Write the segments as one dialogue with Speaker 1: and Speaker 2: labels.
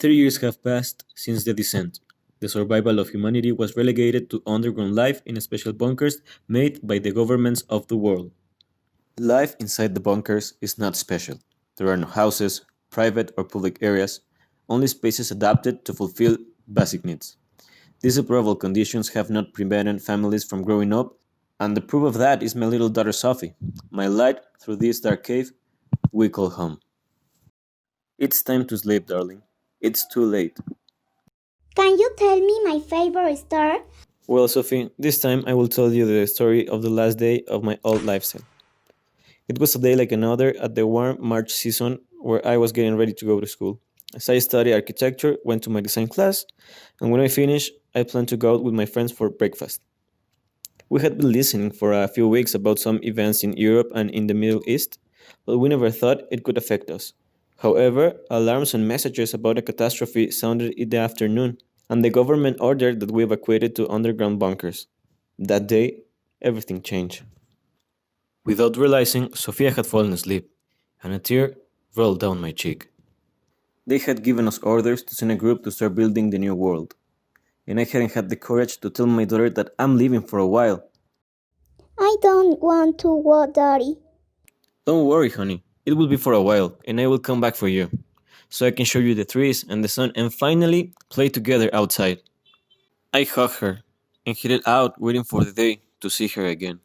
Speaker 1: 3 years have passed since the descent. The survival of humanity was relegated to underground life in special bunkers made by the governments of the world. Life inside the bunkers is not special. There are no houses, private or public areas, only spaces adapted to fulfill basic needs. These deplorable conditions have not prevented families from growing up, and the proof of that is my little daughter Sophie, my light through this dark cave we call home. It's time to sleep, darling. It's too late.
Speaker 2: Can you tell me my favorite story?
Speaker 1: Well, Sophie, this time I will tell you the story of the last day of my old lifestyle. It was a day like another at the warm March season where I was getting ready to go to school. As I studied architecture, went to my design class, and when I finished, I planned to go out with my friends for breakfast. We had been listening for a few weeks about some events in Europe and in the Middle East, but we never thought it could affect us. However, alarms and messages about a catastrophe sounded in the afternoon, and the government ordered that we evacuated to underground bunkers. That day, everything changed. Without realizing, Sofia had fallen asleep, and a tear rolled down my cheek. They had given us orders to send a group to start building the new world, and I hadn't had the courage to tell my daughter that I'm leaving for a while.
Speaker 2: I don't want to go, Daddy.
Speaker 1: Don't worry, honey, it will be for a while, and I will come back for you, so I can show you the trees and the sun and finally play together outside. I hugged her and headed out waiting for the day to see her again.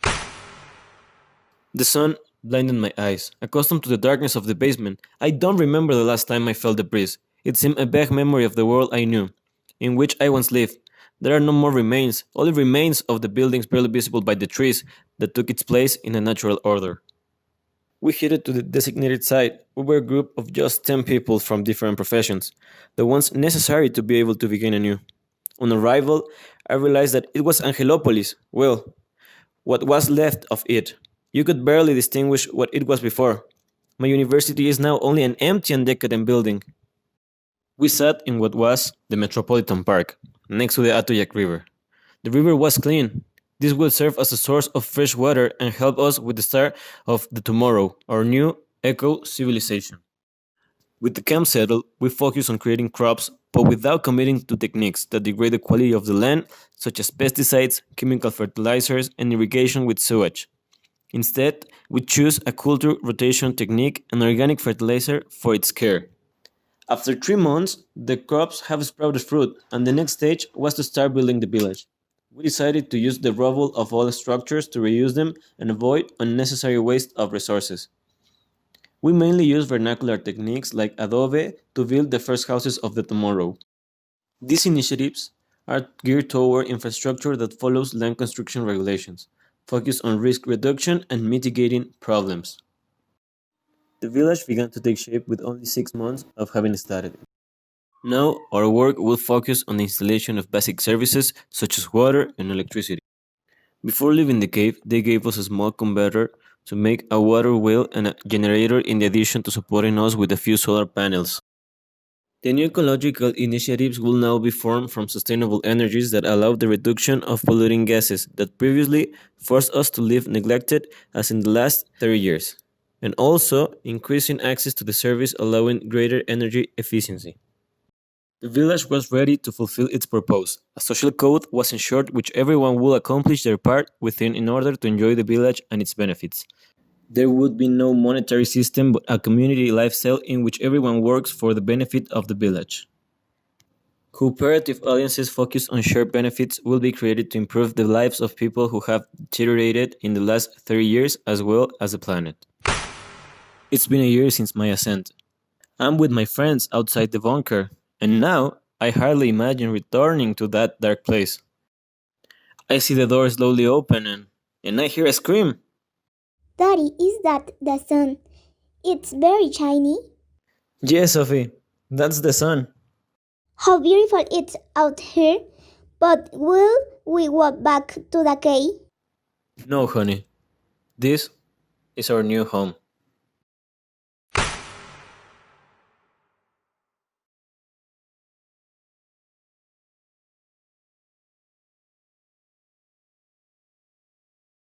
Speaker 1: The sun blinded my eyes. Accustomed to the darkness of the basement, I don't remember the last time I felt the breeze. It seemed a vague memory of the world I knew, in which I once lived. There are no more remains, only remains of the buildings barely visible by the trees that took its place in a natural order. We headed to the designated site. We were a group of just 10 people from different professions, the ones necessary to be able to begin anew. On arrival, I realized that it was Angelopolis. Well, what was left of it. You could barely distinguish what it was before. My university is now only an empty and decadent building. We sat in what was the Metropolitan Park, next to the Atoyac River. The river was clean. This will serve as a source of fresh water and help us with the start of the tomorrow, our new eco-civilization. With the camp settled, we focus on creating crops, but without committing to techniques that degrade the quality of the land, such as pesticides, chemical fertilizers, and irrigation with sewage. Instead, we choose a culture rotation technique and organic fertilizer for its care. After 3 months, the crops have sprouted fruit, and the next stage was to start building the village. We decided to use the rubble of all structures to reuse them and avoid unnecessary waste of resources. We mainly use vernacular techniques like adobe to build the first houses of the tomorrow. These initiatives are geared toward infrastructure that follows land construction regulations, focused on risk reduction and mitigating problems. The village began to take shape with only 6 months of having started. Now, our work will focus on the installation of basic services such as water and electricity. Before leaving the cave, they gave us a small converter to make a water wheel and a generator in addition to supporting us with a few solar panels. The new ecological initiatives will now be formed from sustainable energies that allow the reduction of polluting gases that previously forced us to live neglected as in the last 30 years, and also increasing access to the service allowing greater energy efficiency. The village was ready to fulfill its purpose. A social code was ensured which everyone would accomplish their part within in order to enjoy the village and its benefits. There would be no monetary system but a community lifestyle in which everyone works for the benefit of the village. Cooperative alliances focused on shared benefits will be created to improve the lives of people who have deteriorated in the last 30 years as well as the planet. It's been a year since my ascent. I'm with my friends outside the bunker, and now I hardly imagine returning to that dark place. I see the door slowly open and I hear a scream.
Speaker 2: Daddy, is that the sun? It's very shiny.
Speaker 1: Yes, Sophie, that's the sun.
Speaker 2: How beautiful it's out here. But will we walk back to the cave?
Speaker 1: No, honey. This is our new home.